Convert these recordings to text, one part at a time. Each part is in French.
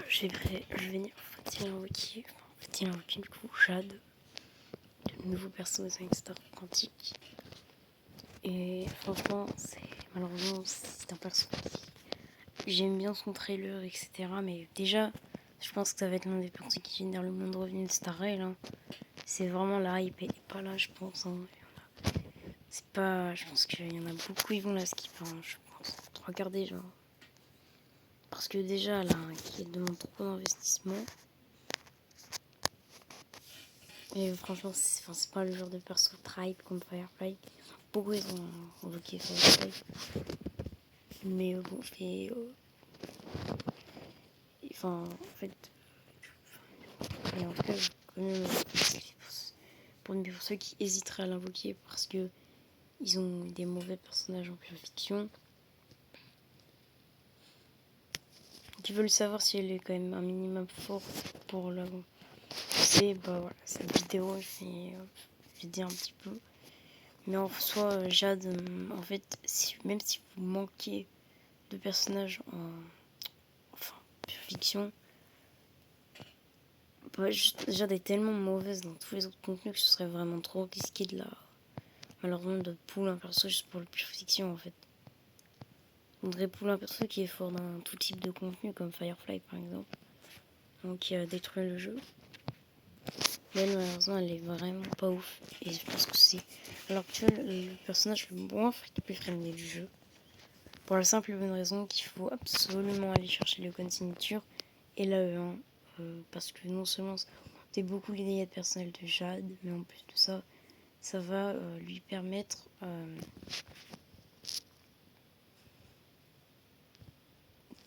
je vais venir Fatih invoquer. Fatih invoquer du coup Jade, de nouveaux personnages avec Star Quantique. Et franchement, malheureusement, c'est un perso qui j'aime bien son trailer, etc. Mais déjà, je pense que ça va être l'un des persos qui génère le monde revenu de Star Rail. Hein. C'est vraiment la hype, elle est pas là, je pense. Hein. C'est pas. Je pense qu'il y en a beaucoup, ils vont la skip, hein, je pense. Regardez, genre. Parce que déjà, là, qui demande trop d'investissement. Et franchement, c'est pas le genre de perso hype comme Firefly. Beaucoup ils ont invoqué Firefly. Mais bon, enfin, en fait. Et en tout cas, quand même, pour ceux qui hésiteraient à l'invoquer parce que ils ont des mauvais personnages en pure fiction. Qui veulent savoir si elle est quand même un minimum fort pour la. C'est bah voilà, cette vidéo, je vais dire un petit peu. Mais en soi, Jade, en fait, même si vous manquez de personnages enfin, pure fiction, bah, Jade est tellement mauvaise dans tous les autres contenus que ce serait vraiment trop risqué malheureusement de pull un perso juste pour le pure fiction en fait. On devrait pull un perso qui est fort dans tout type de contenu comme Firefly par exemple, donc qui a détruit le jeu. Mais elle, malheureusement, elle est vraiment pas ouf. Et je pense que c'est à l'heure actuelle le personnage le moins free-to-play du jeu. Pour la simple et bonne raison qu'il faut absolument aller chercher le code signature et l'AE1. Parce que non seulement ça augmente beaucoup les dégâts de personnel de Jade, mais en plus de ça, ça va lui permettre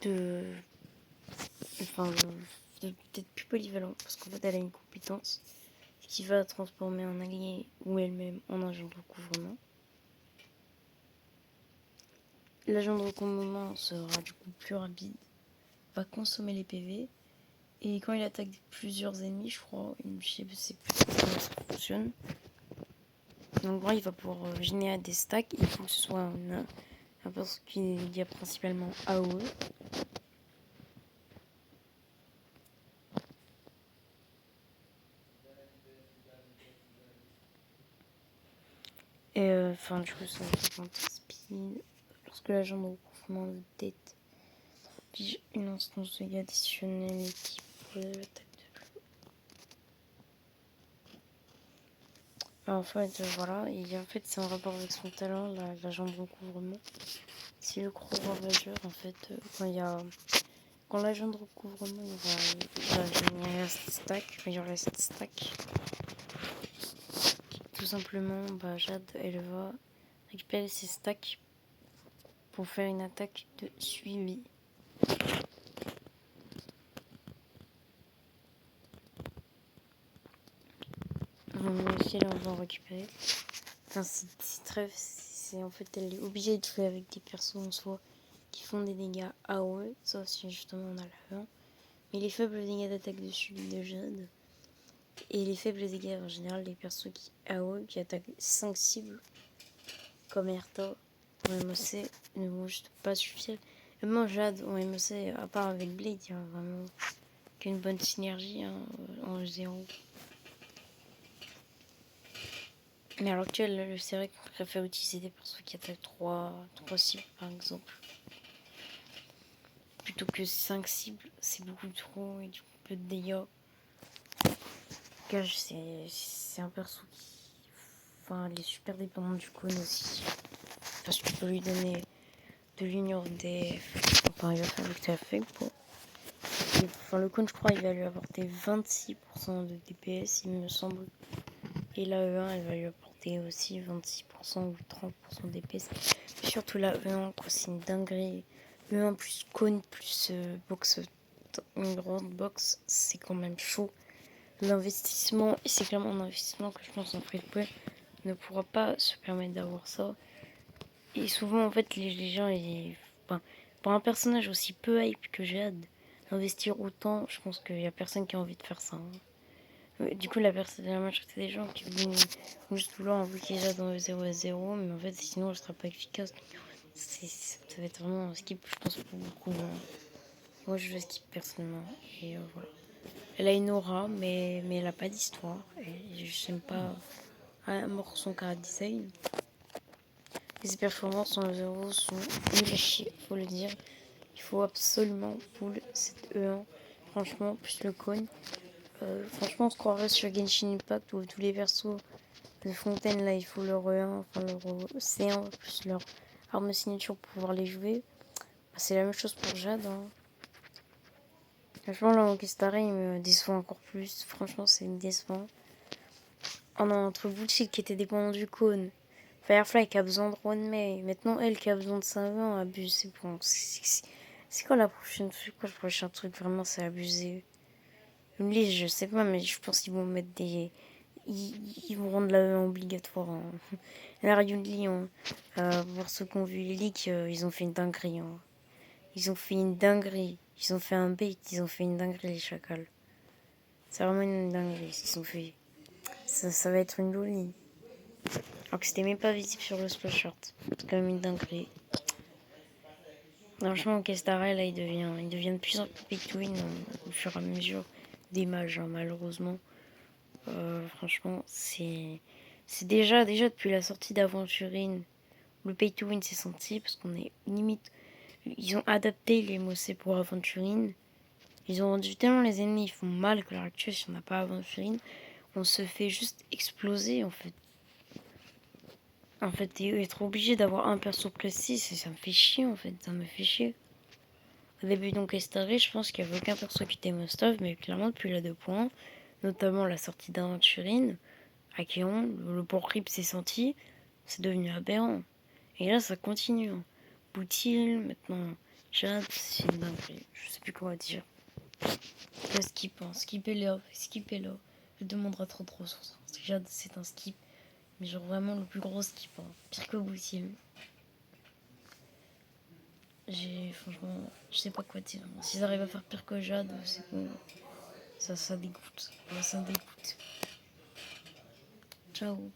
de. Enfin, d'être plus polyvalent. Parce qu'en fait, elle a une compétence qui va transformer un allié ou elle-même en agent de recouvrement. L'agent de recouvrement sera du coup plus rapide, va consommer les PV, et quand il attaque plusieurs ennemis, je crois, je sais plus comment ça fonctionne. Donc là, il va pouvoir générer des stacks, il faut que ce soit un perso qui a principalement AOE. Et enfin, du coup, ça va faire speed. Lorsque l'agent de recouvrement de tête pige une instance de dégâts additionnelle qui pourrait l'attaque. En fait, voilà, et en fait, c'est en rapport avec son talent, l'agent de recouvrement. C'est le gros ravageur, en fait, quand l'agent de recouvrement va générer cette stack, il y aura cette stack. Tout simplement, Jade, elle va récupérer ces stacks pour faire une attaque de suivi. Si elle va en récupérer. Enfin, c'est en fait, elle est obligée de jouer avec des persos en soi qui font des dégâts AOE, sauf si justement on a la 1. Mais les faibles dégâts d'attaque de suivi de Jade et les faibles dégâts en général des persos qui AOE, qui attaquent 5 cibles, comme Erta en MOC, ne vont juste pas suffire. Et moi, Jade en MOC, à part avec Blade, il y a vraiment qu'une bonne synergie en 0. Mais à l'heure actuelle, c'est vrai qu'on préfère utiliser des persos qui attaquent 3 cibles par exemple. Plutôt que 5 cibles, c'est beaucoup trop et du coup peu de dégâts. Gage, c'est un perso qui. Enfin, elle est super dépendante du cône aussi. Parce que tu peux lui donner de l'union des. Enfin, il va faire avec ta faible pour. Enfin, le cône, je crois, il va lui apporter 26% de DPS, il me semble. Et la E1, elle va lui apporter aussi 26% ou 30% de DPS. Mais surtout la E1, quoi, c'est une dinguerie. E1 plus cône plus box, une grande box, c'est quand même chaud. L'investissement, et c'est clairement un investissement que je pense en free-to-play ne pourra pas se permettre d'avoir ça. Et souvent, en fait, les gens, enfin, pour un personnage aussi peu hype que Jade, investir autant, je pense qu'il n'y a personne qui a envie de faire ça. Hein. Du coup, la majorité des gens qui vont juste vouloir invoquer Jade dans le 0 à 0, mais en fait, sinon, elle sera pas efficace. Ça va être vraiment un skip, je pense, pour beaucoup. Moi, je le skip personnellement. Et voilà. Elle a une aura, mais elle a pas d'histoire. Et je n'aime pas à mort son cara design. Les performances en 0 sont nulles à chier, faut le dire. Il faut absolument pull cette E1. Franchement, plus le cône. Franchement, on se croirait sur Genshin Impact où tous les persos de Fontaine, là, il faut leur E1, enfin leur C1 plus leur arme signature pour pouvoir les jouer. Bah, c'est la même chose pour Jade. Hein. Franchement, là, en Kestara, il me déçoit encore plus. Franchement, c'est décevant. Oh non, entre Bullshit qui était dépendant du cône, Firefly qui a besoin de Runmei, maintenant elle qui a besoin de Savant, abuse, c'est bon. C'est quoi la prochaine truc? Quoi le prochain truc? Vraiment, c'est abusé. Une liste, je sais pas, mais je pense qu'ils vont mettre des. Ils vont rendre la E obligatoire. Hein. La Yunli, hein. Pour ceux qui ont vu les leaks, ils ont fait une dinguerie. Hein. Ils ont fait une dinguerie. Ils ont fait un bait, ils ont fait une dinguerie, les chacals. C'est vraiment une dinguerie ce qu'ils ont fait. Ça va être une jolie. Alors que c'était même pas visible sur le splash short. C'est quand même une dinguerie. Franchement, Kestara, là, il devient de plus en plus pay to win au fur et à mesure des mages, hein, malheureusement. Franchement, c'est déjà depuis la sortie d'Aventurine, le pay to win s'est senti parce qu'on est limite. Ils ont adapté les mots pour Aventurine. Ils ont rendu tellement les ennemis, ils font mal que l'heure actuelle, si on n'a pas Aventurine, on se fait juste exploser en fait. En fait, être obligé d'avoir un perso précis, ça me fait chier en fait, ça me fait chier. Au début donc Estaré, je pense qu'il n'y avait aucun perso qui était must-have, mais clairement depuis la 2 points, notamment la sortie d'Aventurine, Acheon, le port rip s'est senti, c'est devenu aberrant. Et là ça continue. Hein. Boutil, maintenant Jade, c'est une dinguerie, je sais plus quoi dire. Le skip, hein. Skippez-le. Je demanderai trop sur ça. Jade, c'est un skip. Mais genre vraiment le plus gros skip. Hein. Pire que Boutil. Franchement, je sais pas quoi dire. S'ils arrivent à faire pire que Jade, c'est bon. Ça dégoûte. Ça dégoûte. Ciao.